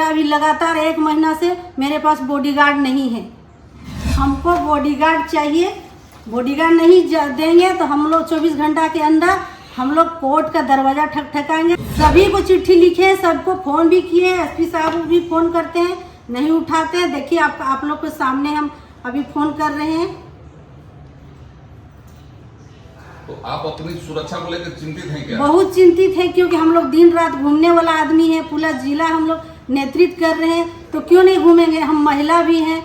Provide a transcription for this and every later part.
मेरा अभी लगातार 1 महीना से मेरे पास बॉडीगार्ड नहीं है। हमको बॉडीगार्ड चाहिए। बॉडीगार्ड नहीं देंगे तो हम लोग 24 घंटा के अंदर हम लोग कोर्ट का दरवाजा ठकठकाएंगे। सभी को चिट्ठी लिखे, सबको फोन भी किए, एसपी साहब भी फोन करते हैं, नहीं उठाते हैं। देखिए आप लोग के सामने हम अभी फोन कर रहे हैं। तो आप अपनी सुरक्षा को लेकर चिंतित हैं क्या? बहुत चिंतित है, क्योंकि हम लोग दिन रात घूमने वाला आदमी है, पूरा जिला हम लोग नेतृत्व कर रहे हैं, तो क्यों नहीं घूमेंगे। हम महिला भी हैं,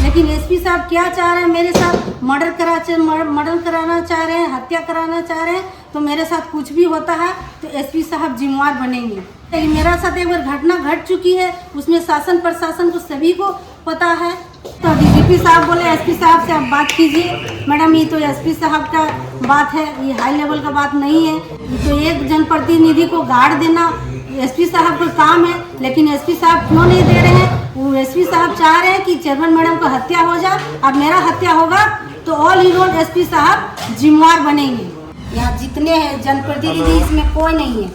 लेकिन एसपी साहब क्या चाह रहे हैं मेरे साथ? मर्डर कराना चाह रहे हैं, हत्या कराना चाह रहे हैं। तो मेरे साथ कुछ भी होता है तो एसपी साहब जिम्मेवार बनेंगे। लेकिन मेरा साथ एक बार घटना घट चुकी है, उसमें शासन प्रशासन को सभी को पता है। तो डीजीपी साहब बोले एसपी साहब से आप बात कीजिए। मैडम ये तो एसपी साहब का बात है, ये हाई लेवल का बात नहीं है। तो एक जनप्रतिनिधि को गार्ड देना एसपी साहब का काम है, लेकिन एसपी साहब क्यों नहीं दे रहे हैं? वो एसपी साहब चाह रहे हैं कि चेयरमैन मैडम का हत्या हो जाए। अब मेरा हत्या होगा तो ऑल इन ऑल एसपी साहब जिम्मेवार बनेंगे। यहाँ जितने हैं जनप्रतिनिधि इसमें कोई नहीं है,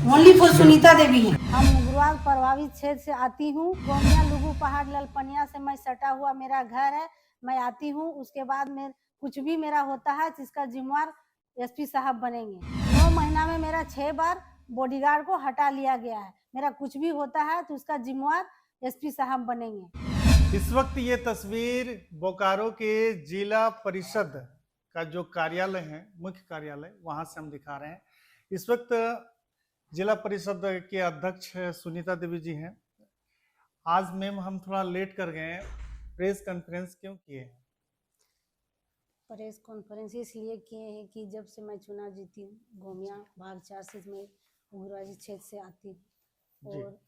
ओनली फॉर सुनीता देवी है। हम उग्रवाद प्रभावित क्षेत्र से आती हूँ। गोमिया लुगु पहाड़ ललपनिया से मैं सटा हुआ मेरा घर है। मैं आती हूँ, उसके बाद में कुछ भी मेरा होता है जिसका जिम्मेवार एसपी साहब बनेंगे। 9 महीना में मेरा 6 बार बॉडीगार्ड को हटा लिया गया है। मेरा कुछ भी होता है तो उसका जिम्मेवार एसपी साहब बनेंगे। इस वक्त ये तस्वीर बोकारो के जिला परिषद का जो कार्यालय है, मुख्य कार्यालय, वहां से हम दिखा रहे हैं। इस वक्त जिला परिषद के अध्यक्ष सुनीता देवी जी हैं। आज मैम हम थोड़ा लेट कर गए हैं, प्रेस कॉन्फ्रेंस क्यों किए हैं? प्रेस कॉन्फ्रेंस इसलिए किए हैं कि जब से मैं चुनाव जीती हूँ, गोमिया भाग 4 से मैं उग्रवादी क्षेत्र से आती हूँ, और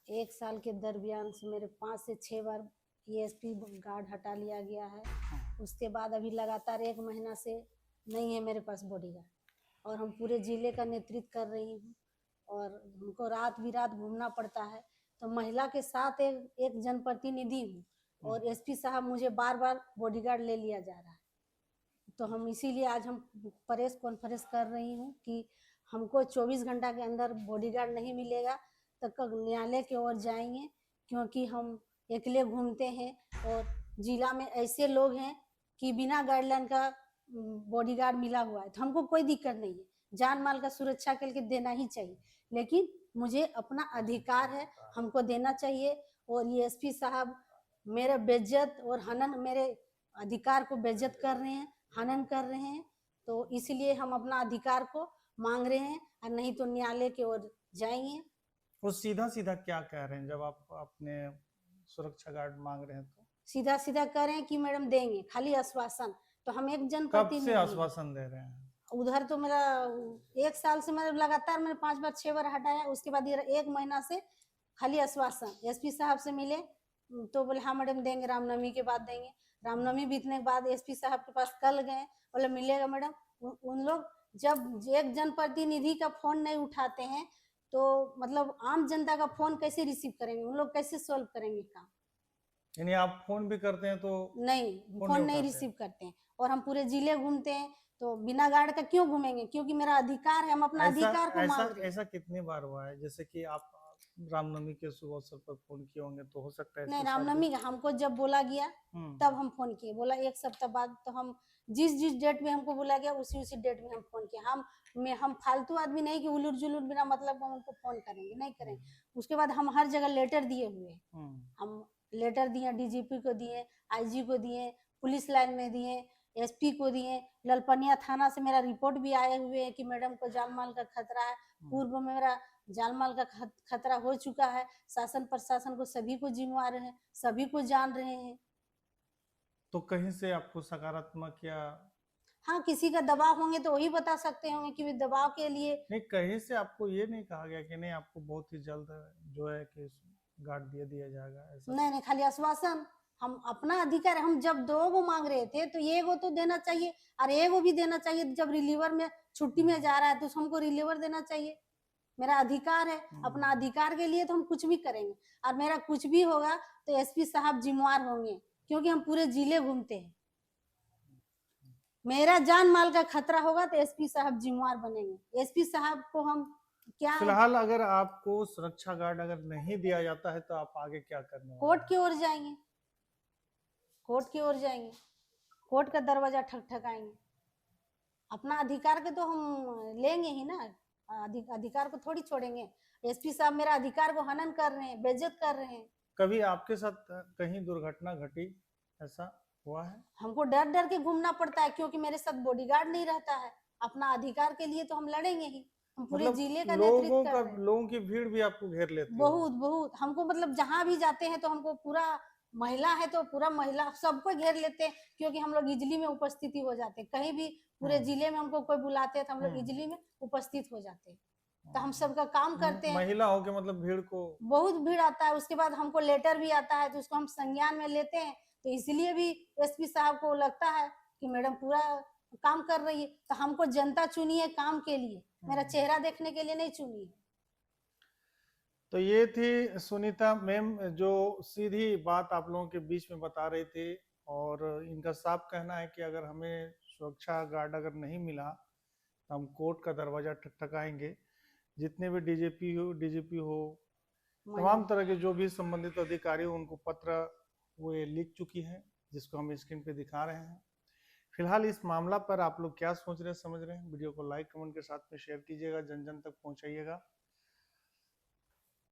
1 साल के दरमियान से मेरे 5 से 6 बार एसपी गार्ड हटा लिया गया है। उसके बाद अभी लगातार 1 महीना से नहीं है मेरे पास बॉडीगार्ड, और हम पूरे जिले का नेतृत्व कर रही हूँ, और हमको रात बिरात घूमना पड़ता है। तो महिला के साथ एक जनप्रतिनिधि हूँ, और एसपी साहब मुझे बार बार बॉडीगार्ड ले लिया जा रहा है। तो हम इसीलिए आज हम प्रेस कॉन्फ्रेंस कर रही हूँ कि हमको 24 घंटा के अंदर बॉडीगार्ड नहीं मिलेगा तो न्यायालय की ओर जाएंगे, क्योंकि हम अकेले घूमते हैं और जिला में ऐसे लोग हैं कि बिना गाइडलाइन का बॉडीगार्ड मिला हुआ है। तो हमको कोई दिक्कत नहीं है, जान माल का सुरक्षा के लिए देना ही चाहिए, लेकिन मुझे अपना अधिकार है, हमको देना चाहिए। और ये एसपी साहब मेरे बेइज्जत और हनन, मेरे अधिकार को बेइज्जत कर रहे हैं, हनन कर रहे हैं। तो इसलिए हम अपना अधिकार को मांग रहे हैं, और नहीं तो न्यायालय की ओर जाएंगे। वो सीधा सीधा क्या कह रहे हैं जब आप अपने सुरक्षा गार्ड मांग रहे हैं? तो सीधा सीधा कह रहे हैं कि मैडम देंगे, खाली आश्वासन। तो हम एक जनप्रतिनिधि, कब से आश्वासन दे रहे हैं? उधर तो मेरा 1 साल से मेरा लगातार मैंने 5 बार 6 बार हटाया। उसके बाद ये 1 महीना से खाली आश्वासन। एसपी साहब से मिले तो बोले हाँ मैडम देंगे, रामनवमी के बाद देंगे। रामनवमी बीतने के बाद एसपी साहब के पास कल गए, बोले मिलेगा मैडम। उन लोग जब एक जनप्रतिनिधि का फोन नहीं उठाते हैं तो मतलब आम जनता का फोन कैसे रिसीव करेंगे? उन लोग कैसे सॉल्व करेंगे काम? यानी आप फोन भी करते हैं तो नहीं, फोन नहीं रिसीव करते हैं। और हम पूरे जिले घूमते हैं, तो बिना गार्ड का क्यों घूमेंगे? क्योंकि मेरा अधिकार है, हम अपना अधिकार को मांग रहे हैं। ऐसा कितनी बार हुआ है? जैसे कि आप रामनवमी के शुभ अवसर पर फोन किए होंगे, तो हो सकता है नहीं, रामनवमी हमको जब बोला गया तब हम फोन किए। बोला 1 सप्ताह बाद, तो हम जिस डेट में हमको बोला गया उसी डेट में हम फोन किए। हम फालतू आदमी नहीं कि उलूर जुलूर बिना मतलब हम उनको फोन करेंगे, नहीं करेंगे। उसके बाद हम हर जगह लेटर दिए हुए हैं। हम लेटर दिए, डीजीपी को दिए, आईजी को दिए, पुलिस लाइन में दिए, एसपी को दिए। ललपनिया थाना से मेरा रिपोर्ट भी आए हुए है कि मैडम को जान माल का खतरा है। पूर्व में मेरा जान माल का खतरा हो चुका है। शासन प्रशासन को सभी को जिम्मेवार है, सभी को जान रहे हैं। तो कहीं से आपको सकारात्मक या हाँ, किसी का दबाव होंगे तो वही बता सकते होंगे कि वे दबाव के लिए। नहीं, कहीं से आपको ये नहीं कहा गया कि नहीं आपको बहुत ही जल्द जो है कि गार्ड दिया जाएगा? ऐसा नहीं, खाली आश्वासन। हम अपना अधिकार, हम जब 2 गो मांग रहे थे तो 1 गो तो देना चाहिए, और 1 गो भी देना चाहिए। जब रिलीवर में छुट्टी में जा रहा है तो हमको रिलीवर देना चाहिए। मेरा अधिकार है, अपना अधिकार के लिए तो हम कुछ भी करेंगे। और मेरा कुछ भी होगा तो एसपी साहब जिम्मेवार होंगे, क्योंकि हम पूरे जिले घूमते हैं। मेरा जान माल का खतरा होगा तो एसपी साहब जिम्मेवार बनेंगे। एसपी साहब को हम क्या फिलहाल अगर आपको सुरक्षा गार्ड अगर नहीं दिया जाता है तो आप आगे क्या करने वाले कोर्ट हैं? की ओर जाएंगे, कोर्ट की ओर जाएंगे, कोर्ट का दरवाजा ठकठकाएंगे। अपना अधिकार के तो हम लेंगे ही ना, अधिकार को थोड़ी छोड़ेंगे। एसपी साहब मेरा अधिकार को हनन कर रहे हैं, बेइज्जत कर रहे हैं। कभी आपके साथ कहीं दुर्घटना घटी, ऐसा हुआ है? हमको डर डर के घूमना पड़ता है क्योंकि मेरे साथ बॉडीगार्ड नहीं रहता है। अपना अधिकार के लिए तो हम लड़ेंगे ही, हम पूरे मतलब जिले का नेतृत्व कर रहे हैं। लोगों की भीड़ भी आपको घेर लेती होगी। बहुत बहुत हमको मतलब जहां भी जाते हैं तो हमको पूरा, महिला है तो पूरा महिला सबको घेर लेते हैं, क्योंकि हम लोग इजली में उपस्थिति हो जाते हैं। कहीं भी पूरे जिले में हमको कोई बुलाते हैं तो हम लोग इजली में उपस्थित हो जाते हैं। तो हम सबका काम करते हैं। महिला हो के मतलब भीड़ को बहुत भीड़ आता है, उसके बाद हमको लेटर भी आता है तो उसको हम संज्ञान में लेते हैं। तो इसलिए भी एसपी साहब को लगता है कि मैडम पूरा काम कर रही है। तो हमको जनता चुनी है काम के लिए, मेरा चेहरा देखने के लिए नहीं चुनी है। तो ये थी सुनीता मैम जो सीधी बात आप लोगों के बीच में बता रही थी, और इनका साफ कहना है कि अगर हमें सुरक्षा गार्ड अगर नहीं मिला तो हम कोर्ट का दरवाजा ठकठकाएंगे। जितने भी डीजीपी हो, तमाम तरह के जो भी संबंधित अधिकारी हो, उनको पत्र वो ये लिख चुकी है, जिसको हम स्क्रीन पे दिखा रहे हैं। फिलहाल इस मामला पर आप लोग क्या सोच रहे हैं, समझ रहे हैं? वीडियो को लाइक कमेंट के साथ में शेयर कीजिएगा, जन जन तक पहुंचाइएगा।